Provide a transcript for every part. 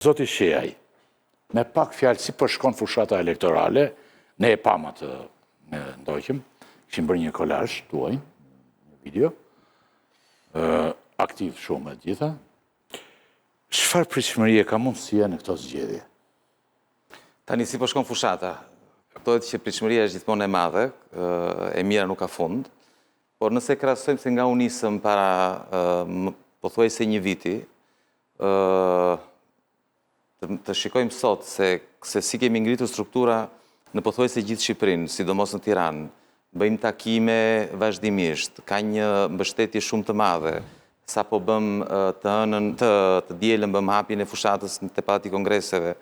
Zoti Sheaj, me pak fjalë si përshkon fushata elektorale, ne e pama të ndoqëm, këshim bërë një kolazh tuaj, një video, aktiv shumë e gjitha. Çfarë pritshmërie ka mundësia në këto zgjedhje? Tani si përshkon fushata, kuptohet që pritshmëria është gjithmonë e madhe, e mira nuk ka fund, por nëse krahasojmë se nga u nisëm para pothuajse një viti, të shikojmë sot se si kemi ngritur struktura në pothuajse gjithë Shqipërinë, sidomos në Tiranë, bëjmë takime vazhdimisht, ka një mbështetje shumë të madhe, sa po bëm të dielën bëm hapjen e fushatës te Pallati Kongreseve,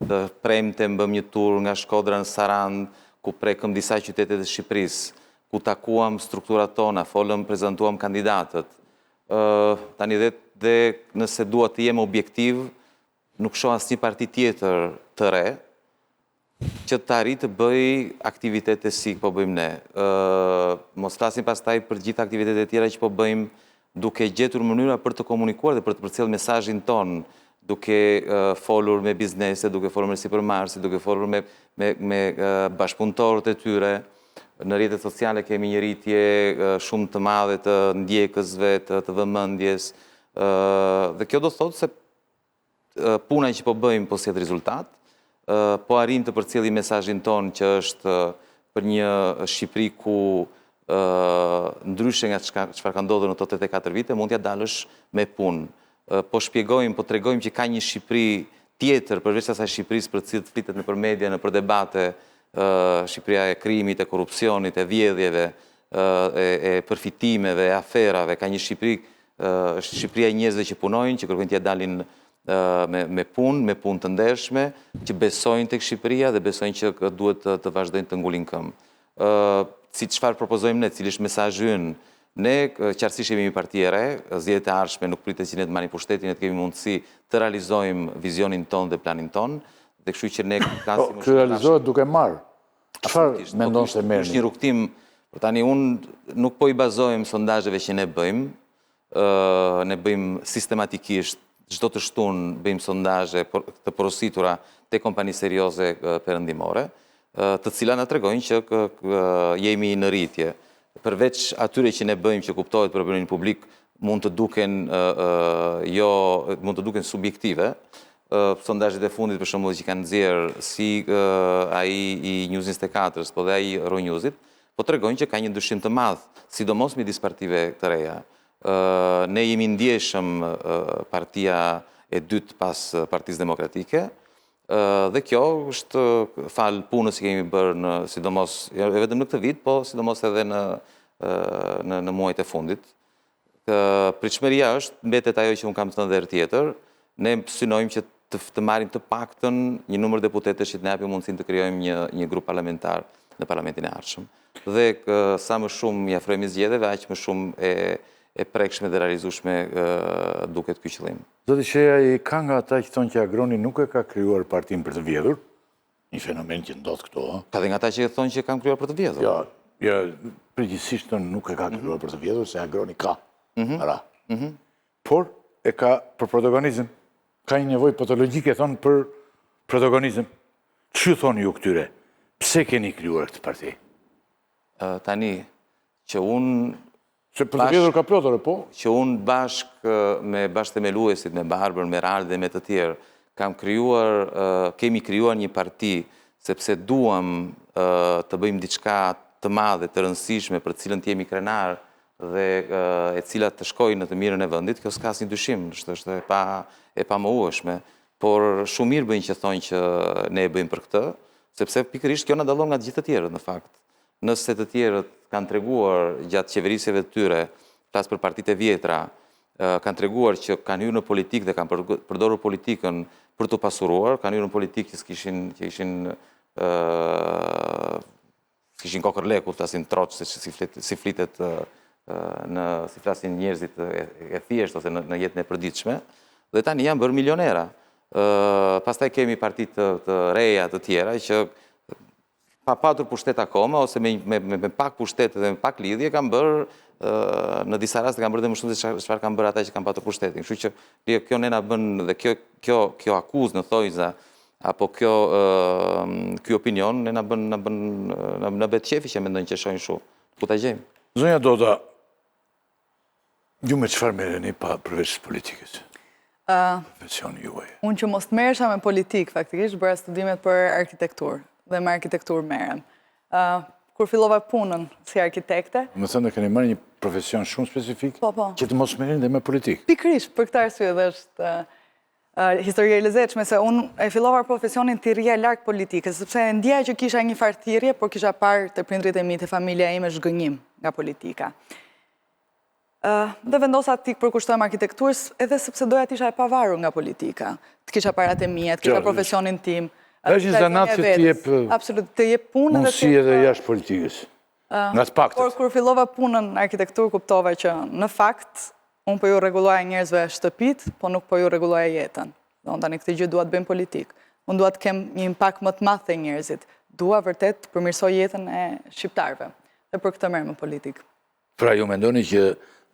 të premten bëm një tur nga Shkodra në Sarand, ku prekëm disa qytete të Shqipërisë, ku takuam strukturat tona, folëm, prezantuam kandidatët. Tani dhe nëse dua të jem objektiv, nuk shoh asnjë parti tjetër të re që të arrijë të bëj aktivitete si po bëjmë ne. Mos flasim pastaj për gjithë aktivitetet tjera që po bëjmë, duke gjetur mënyra për të komunikuar dhe për të përcjellë mesazhin ton, duke folur me biznese, duke folur me sipërmarrësit, duke folur me bashkëpunëtorët e tyre. Në rrjetet sociale kemi një rritje shumë të madhe të ndjekësve, të vëmendjes. Dhe kjo do të thotë se puna që po bëjmë po sjell rezultat, po arrim të përcjellim mesazhin ton që është për një Shqipëri ku ndryshe nga çfarë ka ndodhur në këto 84 vite, mund t'ja dalësh me punë. Po shpjegojmë, po tregojmë që ka një Shqipëri tjetër përveç asaj Shqipërisë për të cilët flitet nëpër media, nëpër debate, Shqipëria e krimit, e korrupsionit, e vjedhjeve, e përfitimeve, e aferave, ka një Shqipëri, është Shqipëria e njerëzve që punojnë, që kërkojnë t'ja dalin me punë të ndershme, që besojnë tek Shqipëria dhe besojnë që duhet të vazhdojnë të ngulin këmbë. Si çfarë propozojmë ne, cili është mesazhi ynë? Ne qartësisht jemi një parti e re, zgjedhjet e ardhshme nuk pritet që ne të marrim pushtetin, ne të kemi mundësi të realizojmë vizionin ton dhe planin ton, dhe kështu që ne flasim më shumë. Realizohet duke marrë. Çfarë mendon se merrni? Është një rrugtim, por tani unë nuk po i bazohem sondazheve që ne bëjmë sistematikisht, çdo të shtunë bëjmë sondazhe të porositura te kompani serioze perëndimore, të cilat na tregojnë që jemi në rritje. Përveç atyre që ne bëjmë që kuptohet për opinionin publik, mund të duken subjektive. Sondazhet e fundit për shembull që kanë nxjerr si ai i News 24-s, po dhe ai Euronewsit, po tregojnë që ka një ndryshim të madh, sidomos midis partive të reja. Ne jemi ndjeshëm partia e dytë pas Partisë Demokratike, dhe kjo është fal punës që kemi bërë sidomos vetëm në këtë vit, po sidomos edhe në muajt e fundit. Pritshmëria mbetet ajo që unë kam thënë edhe herë tjetër, ne synojmë që të marrim të paktën një numër deputetësh që të na japin mundësinë të krijojmë një grup parlamentar në parlamentin e ardhshëm. Dhe sa më shumë i afrohemi zgjedhjeve, aq më shumë e prekshme dhe realizueshme duket ky qëllim. Zoti Sheaj, ka nga ata që thonë që Agroni nuk e ka krijuar partinë për të vjedhur, një fenomen që ndodh këtu, Ka dhe nga ata që thonë që kanë krijuar për të vjedhur. Jo, përgjithsisht nuk e ka krijuar për të vjedhur, se Agroni ka para. Por e ka për protagonizëm. Ka një nevojë patologjike, thonë, për protagonizëm. Ç'ju thoni ju këtyre? Pse keni krijuar këtë parti? Tani, që unë Se për të vjedhur ka plotër, po? Që unë me bashkëthemeluesit, me Barbër, me Rald dhe me të tjerë, kemi krijuar një parti sepse duam të bëjmë diçka të madhe, të rëndësishme për cilën të jemi krenar dhe e cilat të shkojnë në të mirën e vendit, kjo s'ka asnjë dyshim, është e pamohueshme, por shumë mirë bëjnë që thonë që ne e bëjmë për këtë, sepse pikërisht kjo na dallon nga të gjithë të tjerët në fakt. Nëse të tjerët kanë treguar gjatë qeverisjeve të tyre, flas për partitë e vjetra, kanë treguar që kanë hyrë në politikë dhe kanë përdorur politikën për të pasuruar, kanë hyrë në politikë që kishin kokër leku, flasin troç si flitet si flasin njerëzit e thjeshtë ose në jetën e përditshme, dhe tani janë bërë milionera. Pastaj kemi partitë të reja të tjera që pa patur pushtet akoma, ose me pak pushtet dhe me pak lidhje, kam bërë, në disa raste kam bërë dhe më shumë se çfarë kam bërë ata që kam patur pushtetin. Kështu që kjo ne na bën, dhe kjo akuzë në thojza, apo ky opinion, ne na bëhet qefi që mendojnë që shohin shumë. Ku ta gjejmë? Zonja Doda, ju me çfarë merreni pa përveç politikës? Profesioni juaj. Unë që mos merresha me politikë, faktikisht, bëra studimet për arkitekturë dhe me arkitekturë merrem. Kur fillova punën si arkitekte... Më thënë keni marrë një profesion shumë specifik Po. që të mos merreni dhe me politikë. Pikërisht, për këtë arsye dhe është historia e lezetshme, se unë e fillova profesionin të rrija larg politikës, sepse e ndjeja që kisha një farë thirrje, por kisha parë të prindrit e mi, të familja ime zhgënjim nga politika. Dhe vendosa të përkushtohem arkitekturës, edhe sepse doja të isha e pavarur nga politika. Të kisha parat e mia, të kisha profesionin tim. Është një zanat që të jep absolut, të jep punë mundësi edhe jashtë politikës. Nga të paktët. Por kur fillova punën në arkitekturë, kuptova që në fakt unë po ju rregulloja njerëzve shtëpit, po nuk po ju rregulloja jetën. Do tani këtë gjë dua të bëjmë politikë. Unë dua të kem një impakt më të madh te njerëzit. Dua vërtet të përmirësoj jetën e shqiptarëve. Dhe për këtë merrem me politikë. Pra ju mendoni që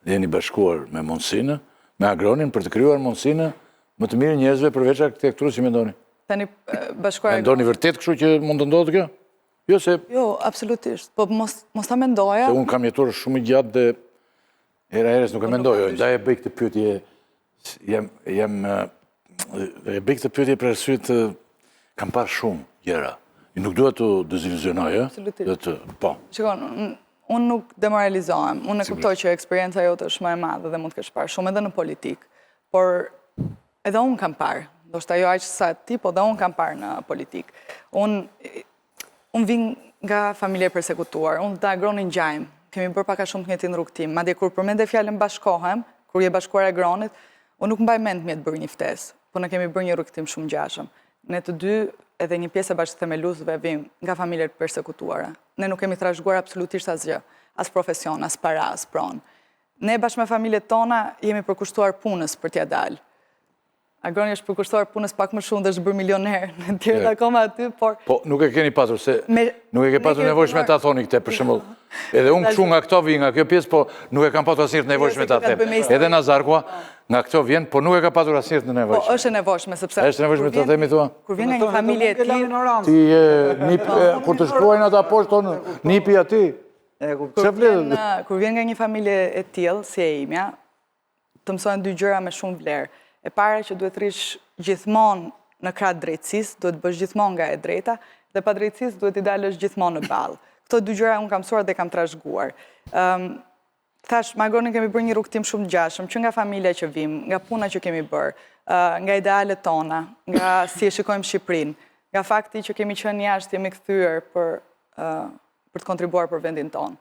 jeni bashkuar me mundësinë, me agronin për të krijuar mundësinë më të mirë njerëzve përveç arkitekturës, si mendoni? Tani bashkuar... Mendoni vërtet kështu që mund të ndodhë kjo? Jo, se... Jo, absolutisht. Po mos ta mendoja... Se unë kam jetuar shumë i gjatë dhe herës nuk e mendoj. Ndaj e bëj këtë pyetje... E bëj këtë pyetje për arsye të... Kam parë shumë gjëra. Nuk duhet të deziluzionoj, Absolutisht. Po. Shikon, unë nuk demoralizohem. Unë e kuptoj që eksperienca jote është më e madhe dhe mund të kesh parë shumë edhe në politikë. Por edhe unë kam parë. Ndoshta jo aq sa ti, po dhe unë kam parë në politikë. Unë vin nga familje persekutuar, unë dhe agronin gjajmë, kemi bërë paka shumë të njëjtin rrugtim. Madje kur përmende fjalën bashkohem, kur je bashkuar agronit, unë nuk mbaj mend me të bërë një ftesë, po ne kemi bërë një rrugtim shumë ngjashëm. Ne të dy, edhe një pjesë e bashkëthemeluesve vim nga familjet persekutuara. Ne nuk kemi trashëguar absolutisht asgjë, as profesion, as para, as pronë. Ne bashkë me familjet tona jemi përkushtuar punës për t'ja dalë. Agroni është përkushtuar punës pak më shumë dhe është bërë milioner në tjerët akoma aty, por... Po, nuk e keni patur, se nuk e ke patur nevojshme ta thoni këte, për shembull. Edhe unë kështu nga këto vi nga kjo pjesë, po nuk e kam patur asnjëherë të nevojshme ta them. Edhe Nazarkua nga këto vjen, po nuk e ka patur asnjëherë të nevojshme. Po, është e nevojshme, sepse... Është nevojshme të themi, thua? Kur vjen nga një familje e tillë... Ti, kur të shkruajnë ata poshtë, tonë, nipi aty. Kur vjen nga një familje e tillë, si e imja, të mësojnë dy gjëra me shumë vlerë. E para që duhet rish gjithmonë në krah drejtësisë, duhet bësh gjithmonë nga e drejta, dhe pa drejtësisë duhet i dalësh gjithmonë në ballë. Këto dy gjëra unë kam mësuar dhe kam trashëguar. Thash, me agronin kemi bërë një rrugtim shumë të ngjashëm, që nga familja që vim, nga puna që kemi bërë, nga idealet tona, nga si e shikojmë Shqipërinë, nga fakti që kemi qenë jashtë, jemi kthyer për të kontribuar për vendin tonë.